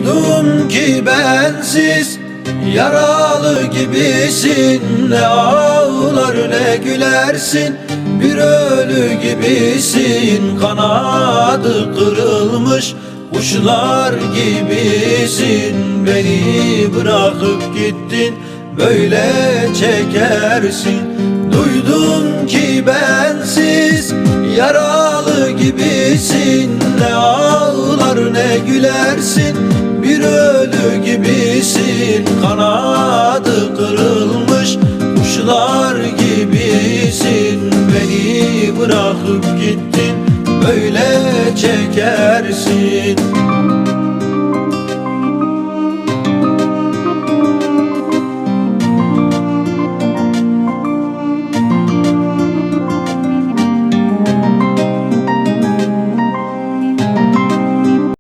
Duydum ki bensiz yaralı gibisin. Ne ağlar ne gülersin, bir ölü gibisin. Kanadı kırılmış kuşlar gibisin. Beni bırakıp gittin, böyle çekersin. Duydum ki bensiz yaralı gibisin. Ne ağlar ne gülersin, bir ölü gibisin. Kanadı kırılmış kuşlar gibisin. Beni bırakıp gittin, böyle çekersin.